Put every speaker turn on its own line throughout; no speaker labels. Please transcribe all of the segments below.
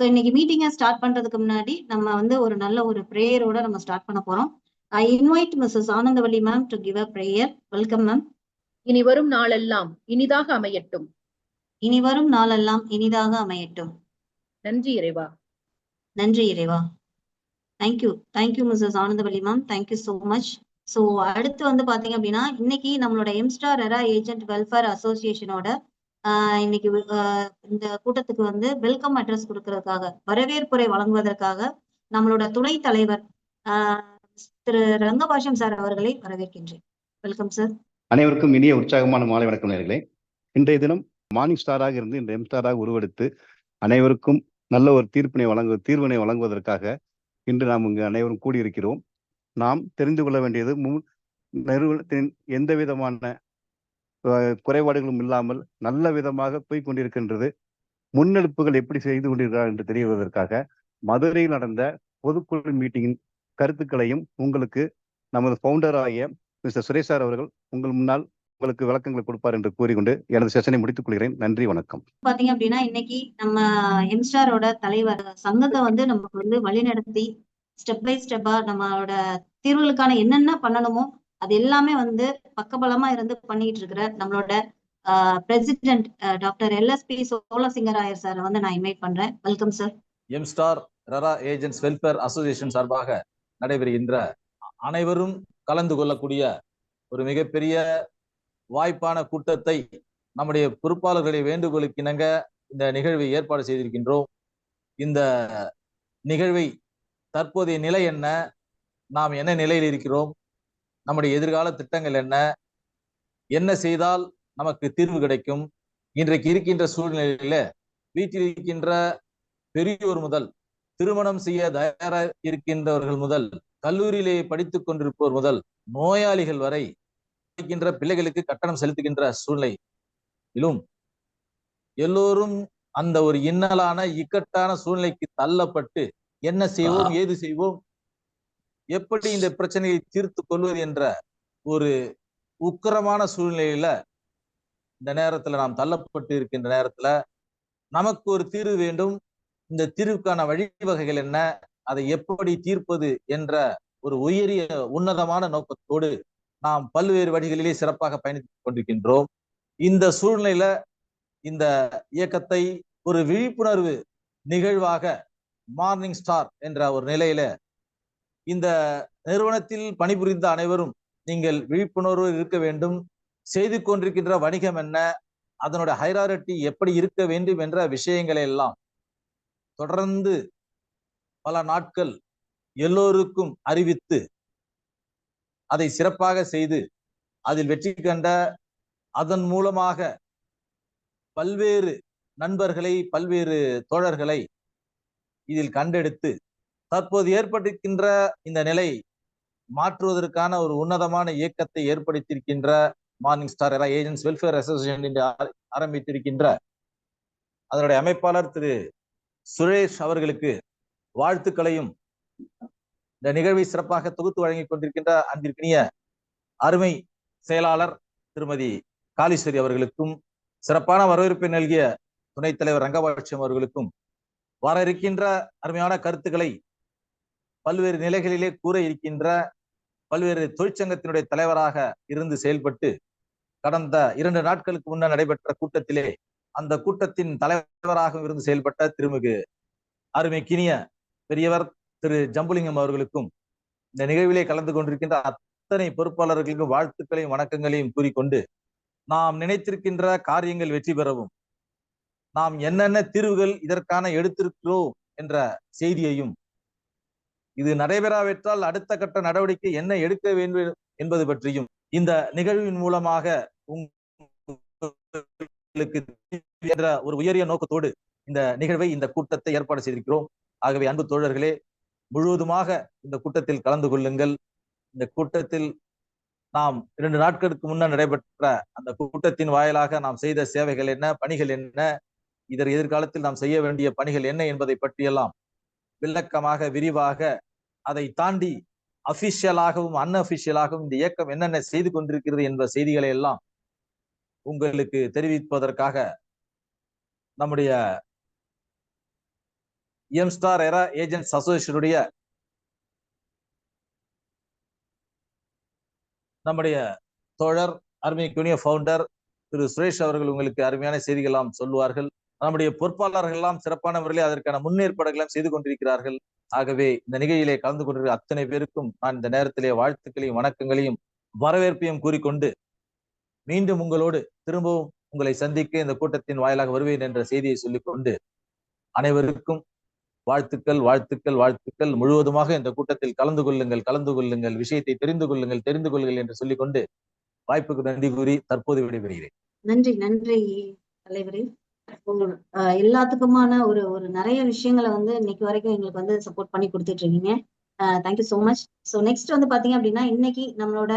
So இன்னைக்கு மீட்டிங்கை start பண்றதுக்கு முன்னாடி நம்ம வந்து ஒரு நல்ல ஒரு ப்ரேயரோட நம்ம ஸ்டார்ட் பண்ண போறோம். I invite Mrs Anandavalli ma'am to give a prayer. Welcome ma'am.
இனி வரும் நாளெல்லாம் இனிதாக அமையட்டும்.
இனி வரும் நாளெல்லாம் இனிதாக அமையட்டும்.
நன்றி இறைவா.
நன்றி இறைவா. Thank you Mrs Anandavalli ma'am. Thank you so much. So அடுத்து வந்து பாத்தீங்க அப்படின்னா இன்னைக்கு நம்மளோட எம்ஸ்டார் ரெரா ஏஜென்ட் வெல்ஃபேர் அசோசியேஷனோட இன்னைக்கு இந்த கூட்டத்துக்கு வந்து வெல்கம் அட்ரஸ் கொடுக்கறதுக்காக, வரவேற்புரை வழங்குவதற்காக நம்மளோட துணைத் தலைவர் திரு ரங்கபாஷம் சார் அவர்களை வரவேற்கின்றேன். Welcome sir.
அனைவருக்கும் இனிய உற்சாகமான மாலை வணக்கம் நேயர்களே. இன்றைய தினம் மார்னிங் ஸ்டாராக இருந்து இந்த எம்ஸ்டாராக உருவெடுத்து அனைவருக்கும் நல்ல ஒரு தீர்வினை வழங்குவதற்காக இன்று நாம் இங்கு அனைவரும் கூடியிருக்கிறோம். நாம் தெரிந்து கொள்ள வேண்டியது நிறுவனத்தின் எந்த விதமான குறைபாடுகளும் இல்லாமல் நல்ல விதமாக போய் கொண்டிருக்கின்றது, முன்னெடுப்புகள் எப்படி செய்து கொண்டிருக்கிறார் என்று தெரிவதற்காக மதுரையில் நடந்த பொதுக்குழு மீட்டிங்கின் கருத்துக்களையும் உங்களுக்கு நமது ஃபவுண்டர் ஆகிய மிஸ்டர் சுரேஷ் சார் அவர்கள் உங்கள் முன்னால் உங்களுக்கு விளக்கங்களை கொடுப்பார் என்று கூறிக்கொண்டு எனது செஷனை முடித்துக் கொள்கிறேன். நன்றி, வணக்கம்.
பாத்தீங்க அப்படின்னா இன்னைக்கு நம்ம எம்ஸ்டாரோட தலைவர் சங்கத்தை வந்து நமக்கு வந்து வழிநடத்தி ஸ்டெப் பை ஸ்டெப்பா நம்மளோட தீர்வுகளுக்கான என்னென்ன பண்ணணுமோ அது எல்லாமே வந்து பக்கபலமா இருந்து பண்ணிட்டு இருக்கிற நம்மளோட president doctor LSP Cholasingarayar sir வந்து நான் இன்வைட் பண்றேன். Welcome sir.
M star RERA agents welfare association சார்பாக நடைபெறுகின்ற அனைவரும் கலந்து கொள்ளக்கூடிய ஒரு மிகப்பெரிய வாய்ப்பான கூட்டத்தை நம்முடைய பொறுப்பாளர்களுடைய வேண்டுகோளுக்கு இணங்க இந்த நிகழ்வை ஏற்பாடு செய்திருக்கின்றோம். இந்த நிகழ்வை தற்போதைய நிலை என்ன, நாம் என்ன நிலையில் இருக்கிறோம், நம்முடைய எதிர்கால திட்டங்கள் என்ன செய்தால் நமக்கு தீர்வு கிடைக்கும், இன்றைக்கு இருக்கின்ற சூழ்நிலையில வீட்டில் இருக்கின்ற பெரியோர் முதல் திருமணம் செய்ய தயாராக இருக்கின்றவர்கள் முதல் கல்லூரியிலே படித்துக் கொண்டிருப்போர் முதல் நோயாளிகள் வரை இருக்கின்ற பிள்ளைகளுக்கு கட்டணம் செலுத்துகின்ற சூழ்நிலையிலும் எல்லோரும் அந்த ஒரு இன்னலான இக்கட்டான சூழ்நிலைக்கு தள்ளப்பட்டு என்ன செய்வோம், ஏது செய்வோம், எப்படி இந்த பிரச்சனையை தீர்த்து கொள்வது என்ற ஒரு உக்கிரமான சூழ்நிலையில இந்த நேரத்துல நாம் தள்ளப்பட்டு இருக்கின்ற நேரத்துல நமக்கு ஒரு தீர்வு வேண்டும். இந்த தீர்வுக்கான வழிவகைகள் என்ன, அதை எப்படி தீர்ப்பது என்ற ஒரு உயரிய உன்னதமான நோக்கத்தோடு நாம் பல்வேறு வழிகளிலே சிறப்பாக பயணித்துக் கொண்டிருக்கின்றோம். இந்த சூழ்நிலையில இந்த இயக்கத்தை ஒரு விழிப்புணர்வு நிகழ்வாக மார்னிங் ஸ்டார் என்ற ஒரு நிலையில இந்த நிறுவனத்தில் பணிபுரிந்த அனைவரும் நீங்கள் விழிப்புணர்வு இருக்க வேண்டும். செய்து கொண்டிருக்கின்ற வணிகம் என்ன, அதனுடைய ஹைராரிட்டி எப்படி இருக்க வேண்டும் என்ற விஷயங்களை எல்லாம் தொடர்ந்து பல நாட்கள் எல்லோருக்கும் அறிவித்து அதை சிறப்பாக செய்து அதில் வெற்றி கண்ட, அதன் மூலமாக பல்வேறு நண்பர்களை பல்வேறு தோழர்களை இதில் கண்டெடுத்து தற்போது ஏற்பட்டிருக்கின்ற இந்த நிலை மாற்றுவதற்கான ஒரு உன்னதமான இயக்கத்தை ஏற்படுத்தியிருக்கின்ற Morning Star RERA agents welfare association என்று ஆரம்பித்திருக்கின்ற அதனுடைய அமைப்பாளர் திரு சுரேஷ் அவர்களுக்கு வாழ்த்துக்களையும், இந்த நிகழ்வை சிறப்பாக தொகுத்து வழங்கிக் கொண்டிருக்கின்ற அன்பிற்கினிய அருமை செயலாளர் திருமதி காளீஸ்வரி அவர்களுக்கும், சிறப்பான வரவேற்பை நல்கிய துணைத் தலைவர் ரங்கபாட்சியம் அவர்களுக்கும், வர இருக்கின்ற அருமையான கருத்துக்களை பல்வேறு நிலைகளிலே கூற இருக்கின்ற பல்வேறு தொழிற்சங்கத்தினுடைய தலைவராக இருந்து செயல்பட்டு கடந்த 2 நாட்களுக்கு முன்னர் நடைபெற்ற கூட்டத்திலே அந்த கூட்டத்தின் தலைவராக இருந்து செயல்பட்ட திருமிகு அருமை கினிய பெரியவர் திரு ஜம்புலிங்கம் அவர்களுக்கும், இந்த நிகழ்விலே கலந்து கொண்டிருக்கின்ற அத்தனை பொறுப்பாளர்களுக்கும் வாழ்த்துக்களையும் வணக்கங்களையும் கூறிக்கொண்டு, நாம் நினைத்திருக்கின்ற காரியங்கள் வெற்றி பெறவும், நாம் என்னென்ன தீர்வுகள் இதற்கான எடுத்திருக்கிறோம் என்ற செய்தியையும், இது நடைபெறாவிட்டால் அடுத்த கட்ட நடவடிக்கை என்ன எடுக்க வேண்டும் என்பது பற்றியும் இந்த நிகழ்வின் மூலமாக உங்களுக்கு என்ற ஒரு உயரிய நோக்கத்தோடு இந்த நிகழ்வை, இந்த கூட்டத்தை ஏற்பாடு செய்திருக்கிறோம். ஆகவே அன்பு தோழர்களே, முழுவதுமாக இந்த கூட்டத்தில் கலந்து கொள்ளுங்கள். இந்த கூட்டத்தில் நாம் 2 நாட்களுக்கு முன்னர் நடைபெற்ற அந்த கூட்டத்தின் வாயிலாக நாம் செய்த சேவைகள் என்ன, பணிகள் என்ன, இதர் எதிர்காலத்தில் நாம் செய்ய வேண்டிய பணிகள் என்ன என்பதை பற்றியெல்லாம் விளக்கமாக விரிவாக, அதை தாண்டி அபிஷியலாகவும் அன்அபிஷியலாகவும் இந்த இயக்கம் என்னென்ன செய்து கொண்டிருக்கிறது என்ற செய்திகளை எல்லாம் உங்களுக்கு தெரிவிப்பதற்காக நம்முடைய எம்ஸ்டார் எரா ஏஜென்ட்ஸ் அசோசியேஷனுடைய நம்முடைய தோழர் அருமைக்குரிய ஃபவுண்டர் திரு சுரேஷ் அவர்கள் உங்களுக்கு அருமையான செய்திகள் சொல்லுவார்கள். நம்முடைய பொறுப்பாளர்கள் எல்லாம் சிறப்பானவர்களே அதற்கான முன்னேற்பாடுகள் செய்து கொண்டிருக்கிறார்கள். ஆகவே இந்த நிகழ்ச்சியிலே கலந்து கொண்டிருக்கிற அத்தனை பேருக்கும் நான் இந்த நேரத்திலே வாழ்த்துக்களையும் வணக்கங்களையும் வரவேற்பையும் கூறிக்கொண்டு மீண்டும் உங்களோடு திரும்பவும் உங்களை சந்திக்க இந்த கூட்டத்தின் வாயிலாக வருவேன் என்ற செய்தியை சொல்லிக்கொண்டு அனைவருக்கும் வாழ்த்துக்கள் வாழ்த்துக்கள் வாழ்த்துக்கள். முழுவதுமாக இந்த கூட்டத்தில் கலந்து கொள்ளுங்கள், விஷயத்தை தெரிந்து கொள்ளுங்கள் என்று சொல்லிக்கொண்டு வாய்ப்புக்கு நன்றி கூறி தற்போது விடைபெறுகிறேன்.
நன்றி தலைவரே. எல்லாத்துக்குமான ஒரு நிறைய விஷயங்களை இன்னைக்கு வரைக்கும் எங்களுக்கு சப்போர்ட் பண்ணி கொடுத்துட்டு இருக்கீங்க. Thank you so much. So next பாத்தீங்க அப்படின்னா இன்னைக்கு நம்மளோட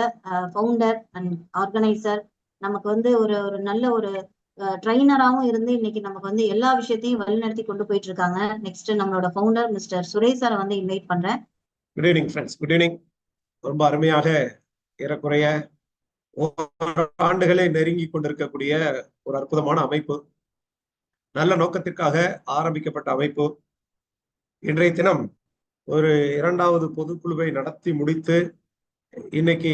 ஃபவுண்டர் அண்ட் ஆர்கனைசர் நமக்கு ஒரு நல்ல ஒரு ட்ரைனராகவும் இருந்து இன்னைக்கு நமக்கு எல்லா விஷயத்தையும் வழிநடத்தி கொண்டு போயிட்டு இருக்காங்க. நெக்ஸ்ட் நம்மளோட ஃபவுண்டர் மிஸ்டர் சுரேஷ் சாரை இன்வைட் பண்றேன்.
Good evening friends, good evening. ரொம்ப அருமையாக ஏறக்குறைய ஆண்டுகளை நெருங்கி கொண்டிருக்கக்கூடிய ஒரு அற்புதமான அமைப்பு, நல்ல நோக்கத்திற்காக ஆரம்பிக்கப்பட்ட அமைப்பு. இன்றைய தினம் ஒரு 2வது பொதுக்குழுவை நடத்தி முடித்து இன்னைக்கு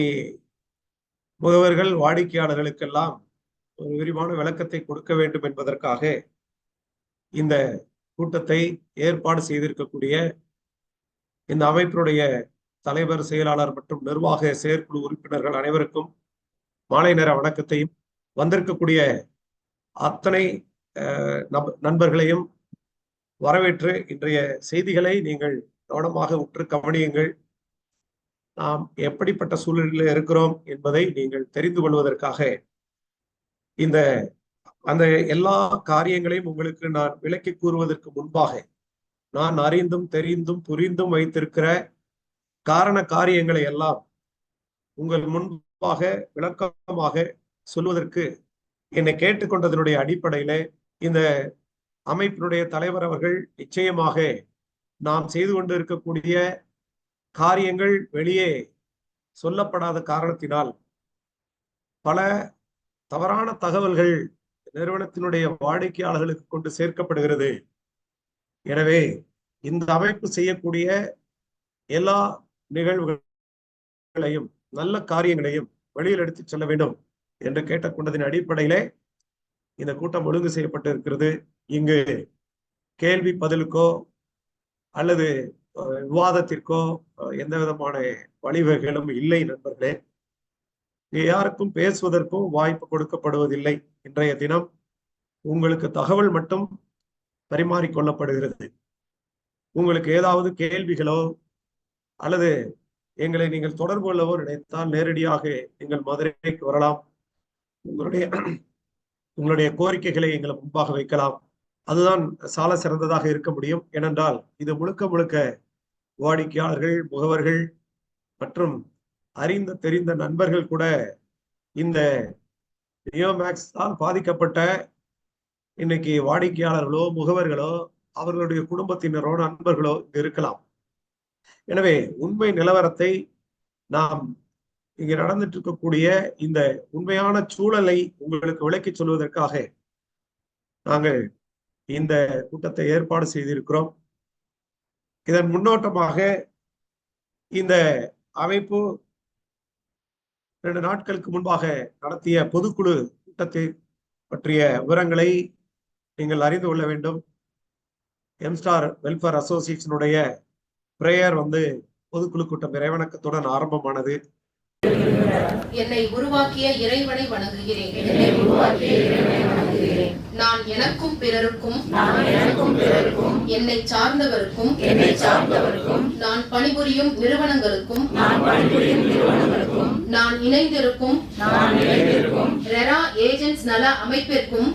முகவர்கள் வாடிக்கையாளர்களுக்கெல்லாம் ஒரு விரிவான விளக்கத்தை கொடுக்க வேண்டும் என்பதற்காக இந்த கூட்டத்தை ஏற்பாடு செய்திருக்கக்கூடிய இந்த அமைப்பினுடைய தலைவர், செயலாளர் மற்றும் நிர்வாக செயற்குழு உறுப்பினர்கள் அனைவருக்கும் மாலை நேர வணக்கத்தையும், வந்திருக்கக்கூடிய அத்தனை நண்பர்களையும் வரவேற்று இன்றைய செய்திகளை நீங்கள் கவனமாக உற்று கவனியுங்கள். நாம் எப்படிப்பட்ட சூழலில் இருக்கிறோம் என்பதை நீங்கள் தெரிந்து கொள்வதற்காக அந்த எல்லா காரியங்களையும் உங்களுக்கு நான் விளக்கி கூறுவதற்கு முன்பாக நான் அறிந்தும் தெரிந்தும் புரிந்தும் வைத்திருக்கிற காரண காரியங்களை எல்லாம் உங்கள் முன்பாக விளக்கமாக சொல்வதற்கு என்னை கேட்டுக்கொண்டதனுடைய அடிப்படையில இந்த அமைப்பினுடைய தலைவர் அவர்கள் நிச்சயமாக நாம் செய்து கொண்டு இருக்கக்கூடிய காரியங்கள் வெளியே சொல்லப்படாத காரணத்தினால் பல தவறான தகவல்கள் நிறுவனத்தினுடைய வாடிக்கையாளர்களுக்கு கொண்டு சேர்க்கப்படுகிறது. எனவே இந்த அமைப்பு செய்யக்கூடிய எல்லா நிகழ்வுகளையும் நல்ல காரியங்களையும் வெளியில் எடுத்துச் செல்ல வேண்டும் என்று கேட்டுக்கொண்டதின் அடிப்படையிலே இந்த கூட்டம் ஒழுங்கு செய்யப்பட்டு இருக்கிறது. இங்கு கேள்வி பதிலுக்கோ அல்லது விவாதத்திற்கோ எந்த விதமான வழிவகைகளும் இல்லை நண்பர்களே. யாருக்கும் பேசுவதற்கும் வாய்ப்பு கொடுக்கப்படுவதில்லை. இன்றைய தினம் உங்களுக்கு தகவல் மட்டும் பரிமாறிக்கொள்ளப்படுகிறது. உங்களுக்கு ஏதாவது கேள்விகளோ அல்லது எங்களை நீங்கள் தொடர்பு கொள்ளவோ நினைத்தால் நேரடியாக நீங்கள் மதுரைக்கு வரலாம். உங்களுடைய கோரிக்கைகளை எங்களை முன்பாக வைக்கலாம். அதுதான் சால சிறந்ததாக இருக்க முடியும். ஏனென்றால் இது முழுக்க முழுக்க வாடிக்கையாளர்கள், முகவர்கள் மற்றும் அறிந்த தெரிந்த நண்பர்கள் கூட இந்த நியோமேக்ஸால் பாதிக்கப்பட்ட இன்னைக்கு வாடிக்கையாளர்களோ முகவர்களோ அவர்களுடைய குடும்பத்தினரோ நண்பர்களோ இருக்கலாம். எனவே உண்மை நிலவரத்தை நாம் இங்க நடந்துட்டு இருக்கக்கூடிய இந்த உண்மையான சூழலை உங்களுக்கு விளக்கி சொல்வதற்காக நாங்கள் இந்த கூட்டத்தை ஏற்பாடு செய்திருக்கிறோம். இதன் முன்னோட்டமாக இந்த அமைப்பு 2 நாட்களுக்கு முன்பாக நடத்திய பொதுக்குழு கூட்டத்தை பற்றிய விவரங்களை நீங்கள் அறிந்து கொள்ள வேண்டும். எம்ஸ்டார் வெல்ஃபேர் அசோசியேஷனுடைய பிரேயர் பொதுக்குழு கூட்டம் இறைவணக்கத்துடன் ஆரம்பமானது.
என்னை உருவாக்கிய இறைவனை வணங்குகிறேன். நான் எனக்கும் பிறருக்கும் என்னை சார்ந்தவருக்கும் நான் பணிபுரியும் நிறுவனங்களுக்கும் நான் இணைந்திருக்கும் ரெரா ஏஜென்ட்ஸ் நல அமைப்பிற்கும்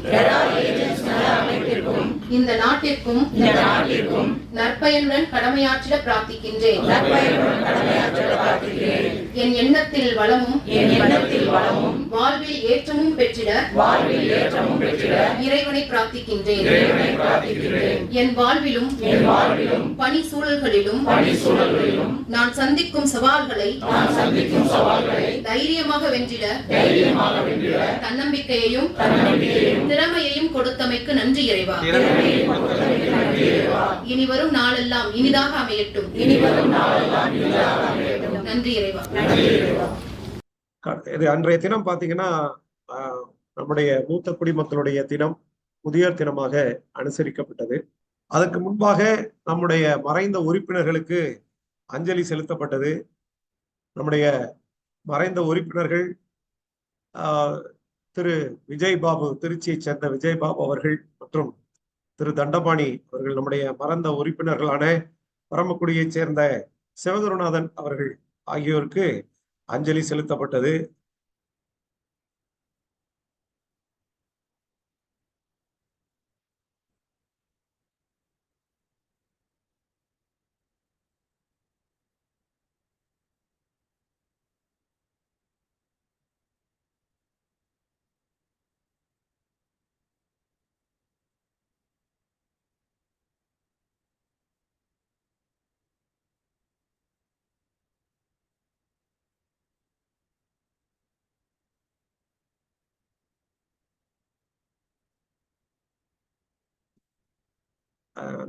இந்த நாட்டிற்கும் நற்பயனுடன் கடமையாற்றிட பிரார்த்திக்கின்றேன். என் எண்ணத்தில் வளமும் வாழ்வில் ஏற்றமும் பெற்றிட இறைவனை பிரார்த்திக்கின்றேன். என் வாழ்விலும் பணி சூழல்களிலும் நான் சந்திக்கும் சவால்களை தைரியமாக வென்றிட தன்னம்பிக்கையையும் திறமையையும் கொடுத்தமைக்கு நன்றி இறைவா. இனி வரும் வரும் நாளெல்லாம் இனிதாக அமையட்டும். நன்றி இறைவா.
இது அன்றைய தினம் பாத்தீங்கன்னா நம்முடைய மூத்த குடிமக்களுடைய தினம், முதியோர் தினமாக அனுசரிக்கப்பட்டது. அதற்கு முன்பாக நம்முடைய மறைந்த உறுப்பினர்களுக்கு அஞ்சலி செலுத்தப்பட்டது. நம்முடைய மறைந்த உறுப்பினர்கள் திரு விஜய் பாபு, திருச்சியைச் சேர்ந்த விஜய் பாபு அவர்கள் மற்றும் திரு தண்டபாணி அவர்கள், நம்முடைய மறைந்த உறுப்பினர்களான பரமக்குடியைச் சேர்ந்த சிவகுருநாதன் அவர்கள் ஆகியோருக்கு அஞ்சலி செலுத்தப்பட்டது.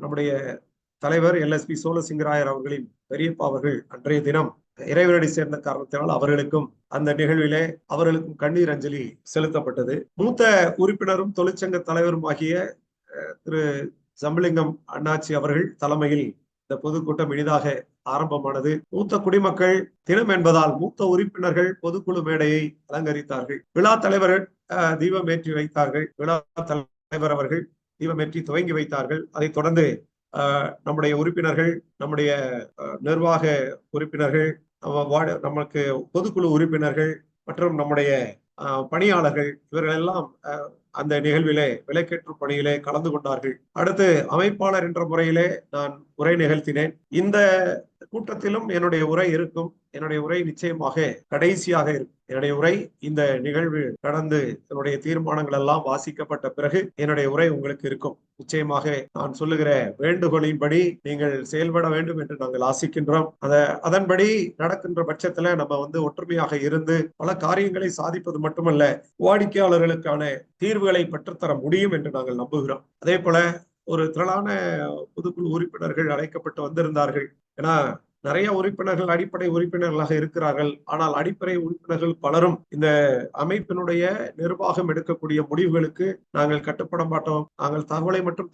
நம்முடைய தலைவர் LSP சோழசிங்கராயர் அவர்களின் பெரியப்பா அவர்கள் அன்றைய தினம் இறைவனடி சேர்ந்த காரணத்தினால் அவர்களுக்கும் அந்த நிகழ்விலே அவர்களுக்கும் கண்ணீர் அஞ்சலி செலுத்தப்பட்டது. மூத்த உறுப்பினரும் தொழிற்சங்க தலைவரும் ஆகிய திரு சம்பலிங்கம் அண்ணாச்சி அவர்கள் தலைமையில் இந்த பொதுக்கூட்டம் இனிதாக ஆரம்பமானது. மூத்த குடிமக்கள் தினம் என்பதால் மூத்த உறுப்பினர்கள் பொதுக்குழு மேடையை அலங்கரித்தார்கள். விழா தலைவர்கள் தீபம் ஏற்றி வைத்தார்கள். விழா தலைவர் அவர்கள் தீபமேற்றி துவங்கி வைத்தார்கள். அதைத் தொடர்ந்து நம்முடைய உறுப்பினர்கள், நம்முடைய நிர்வாக உறுப்பினர்கள், நமக்கு பொதுக்குழு உறுப்பினர்கள் மற்றும் நம்முடைய பணியாளர்கள் இவர்கள் எல்லாம் அந்த நிகழ்விலே விலைக்கேற்று பணியிலே கலந்து கொண்டார்கள். அடுத்து அமைப்பாளர் என்ற முறையிலே நான் உரை நிகழ்த்தினேன். இந்த கூட்டத்திலும் என்னுடைய உரை இருக்கும். என்னுடைய உரை நிச்சயமாக கடைசியாக இருக்கும். என்னுடைய உரை இந்த நிகழ்வு கடந்து என்னுடைய தீர்மானங்கள் எல்லாம் வாசிக்கப்பட்ட பிறகு என்னுடைய உரை உங்களுக்கு இருக்கும். நிச்சயமாக நான் சொல்லுகிற வேண்டுகோளின்படி நீங்கள் செயல்பட வேண்டும் என்று நாங்கள் ஆசிக்கின்றோம். அதன்படி நடக்கின்ற பட்சத்துல நம்ம ஒற்றுமையாக இருந்து பல காரியங்களை சாதிப்பது மட்டுமல்ல, வாடிக்கையாளர்களுக்கான தீர்வுகளை பெற்றுத்தர முடியும் என்று நாங்கள் நம்புகிறோம். அதே போல ஒரு திரளான பொதுக்குழு உறுப்பினர்கள் அழைக்கப்பட்டு வந்திருந்தார்கள். ஏன்னா நிறைய உறுப்பினர்கள் அடிப்படை உறுப்பினர்களாக இருக்கிறார்கள். ஆனால் அடிப்படை உறுப்பினர்கள் பலரும் இந்த அமைப்பினுடைய நிர்வாகம் எடுக்கக்கூடிய முடிவுகளுக்கு நாங்கள் கட்டுப்பட மாட்டோம். நாங்கள் தகவலை மட்டும்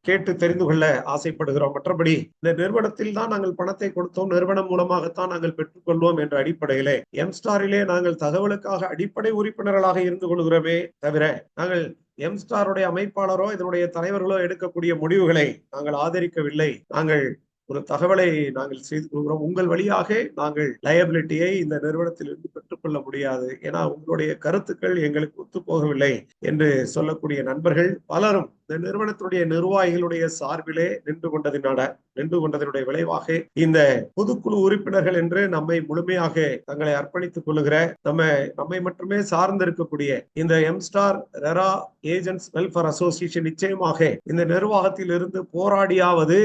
கேட்டு தெரிந்து கொள்ள ஆசைப்படுகிறோம். மற்றபடி இந்த நிறுவனத்தில் தான் நாங்கள் பணத்தை கொடுத்தோம், நிறுவனம் மூலமாகத்தான் நாங்கள் பெற்றுக்கொள்வோம் என்ற அடிப்படையிலே எம்ஸ்டாரிலே நாங்கள் தகவலுக்காக அடிப்படை உறுப்பினர்களாக இருந்து கொள்கிறோமே தவிர நாங்கள் எம்ஸ்டாருடைய அமைப்பாளரோ இதனுடைய தலைவர்களோ எடுக்கக்கூடிய முடிவுகளை நாங்கள் ஆதரிக்கவில்லை. நாங்கள் ஒரு தகவலை நாங்கள் செய்து கொள்கிறோம். உங்கள் வழியாக நாங்கள் லயபிலிட்டியை இந்த நிறுவனத்திலிருந்து பெற்றுக்கொள்ள முடியாது, ஏன்னா உங்களுடைய கருத்துக்கள் எங்களுக்கு ஒத்து போகவில்லை என்று சொல்லக்கூடிய நண்பர்கள் பலரும் இந்த நிறுவனத்துடைய நிர்வாகிகளுடைய சார்பிலே நின்று கொண்டதனுடைய விளைவாக இந்த பொதுக்குழு உறுப்பினர்கள் என்று நம்மை முழுமையாக தங்களை அர்ப்பணித்துக் கொள்ளுகிற நம்மை மட்டுமே சார்ந்திருக்கக்கூடிய இந்த எம்ஸ்டார் ரெரா ஏஜென்ட்ஸ் வெல்ஃபேர் அசோசியேஷன் நிச்சயமாக இந்த நிர்வாகத்தில் இருந்து போராடியாவது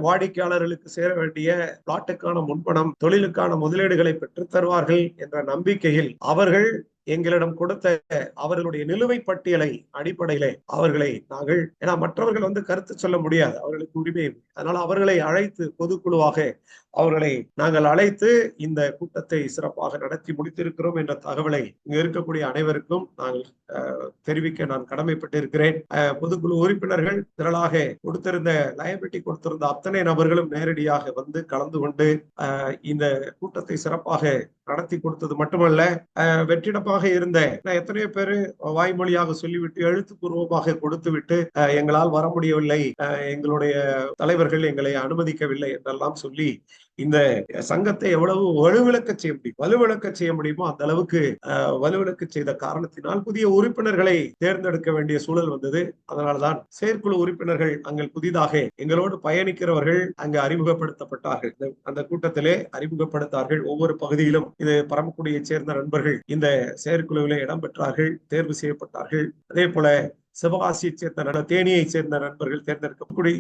வாடிக்கையாளர்களுக்கு சேர வேண்டிய பிளாட்டுக்கான முன்பணம், தொழிலுக்கான முதலீடுகளை பெற்றுத் தருவார்கள் என்ற நம்பிக்கையில் அவர்கள் எங்களிடம் கொடுத்த அவர்களுடைய நிலுவைப் பட்டியலை அடிப்படையிலே அவர்களை நாங்கள், ஏன்னா மற்றவர்கள் கருத்து சொல்ல முடியாது, அவர்களுக்கு உரிமை. அதனால அவர்களை அழைத்து பொதுக்குழுவாக அவர்களை நாங்கள் அழைத்து இந்த கூட்டத்தை சிறப்பாக நடத்தி முடித்திருக்கிறோம் என்ற தகவலை இங்க இருக்கக்கூடிய அனைவருக்கும் நாங்கள் தெரிவிக்க நான் கடமைப்பட்டிருக்கிறேன். பொதுக்குழு உறுப்பினர்கள் திரளாக லயபிலிட்டி கொடுத்திருந்த அத்தனை நபர்களும் நேரடியாக வந்து கலந்து கொண்டு இந்த கூட்டத்தை சிறப்பாக நடத்தி கொடுத்தது மட்டுமல்ல, வெற்றிடமாக இருந்த எத்தனையோ பேரு வாய்மொழியாக சொல்லிவிட்டு எழுத்துப்பூர்வமாக கொடுத்து விட்டு எங்களால் வர முடியவில்லை, எங்களுடைய தலைவர்கள் எங்களை அனுமதிக்கவில்லை என்றெல்லாம் சொல்லி இந்த சங்கத்தை எவ்வளவு வலுவிழக்க செய்ய முடியுமோ அந்த அளவுக்கு வலுவிழக்க செய்த காரணத்தினால் புதிய உறுப்பினர்களை தேர்ந்தெடுக்க வேண்டிய சூழல் வந்தது. அதனால்தான் செயற்குழு உறுப்பினர்கள் அங்கே புதிதாக எங்களோடு பயணிக்கிறவர்கள் அங்கு அறிமுகப்படுத்தப்பட்டார்கள். அந்த கூட்டத்திலே அறிமுகப்படுத்தார்கள். ஒவ்வொரு பகுதியிலும் இது பரமக்குடியைச் சேர்ந்த நண்பர்கள் இந்த செயற்குழுவிலே இடம்பெற்றார்கள், தேர்வு செய்யப்பட்டார்கள். அதே போல சிவகாசியை சேர்ந்த தேனியை சேர்ந்த நண்பர்கள் தேர்ந்தெடுக்கக்கூடிய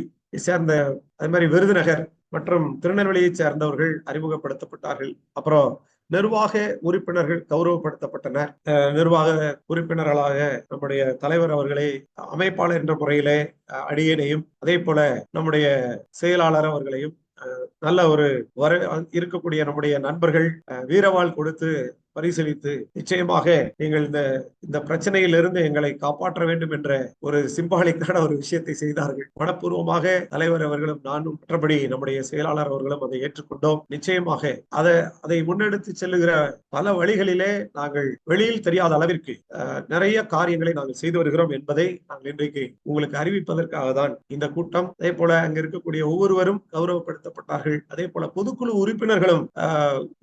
சேர்ந்த, அதே மாதிரி விருதுநகர் மற்றும் திருநெல்வேலியை சேர்ந்தவர்கள் அறிமுகப்படுத்தப்பட்டார்கள். அப்புறம் நிர்வாக உறுப்பினர்கள் கௌரவப்படுத்தப்பட்டனர். நிர்வாக உறுப்பினர்களாக நம்முடைய தலைவர் அவர்களை அமைப்பாளர் என்ற முறையிலே அடியேனையும், அதே போல நம்முடைய செயலாளர் அவர்களையும் நல்ல ஒரு இருக்கக்கூடிய நம்முடைய நண்பர்கள் வீரவாள் கொடுத்து பரிசீலித்து நிச்சயமாக நீங்கள் இந்த பிரச்சனையிலிருந்து எங்களை காப்பாற்ற வேண்டும் என்ற ஒரு சிம்பாலிக்கான ஒரு விஷயத்தை செய்தார்கள். மனப்பூர்வமாக தலைவர் அவர்களும் நானும் மற்றபடி நம்முடைய செயலாளர் அவர்களும் அதை ஏற்றுக்கொண்டோம். நிச்சயமாக அதை முன்னெடுத்து செல்லுகிற பல வழிகளிலே நாங்கள் வெளியில் தெரியாத அளவிற்கு நிறைய காரியங்களை நாங்கள் செய்து வருகிறோம் என்பதை நாங்கள் இன்றைக்கு உங்களுக்கு அறிவிப்பதற்காக தான் இந்த கூட்டம். அதே போல அங்க இருக்கக்கூடிய ஒவ்வொருவரும் கௌரவப்படுத்தப்பட்டார்கள். அதே போல பொதுக்குழு உறுப்பினர்களும்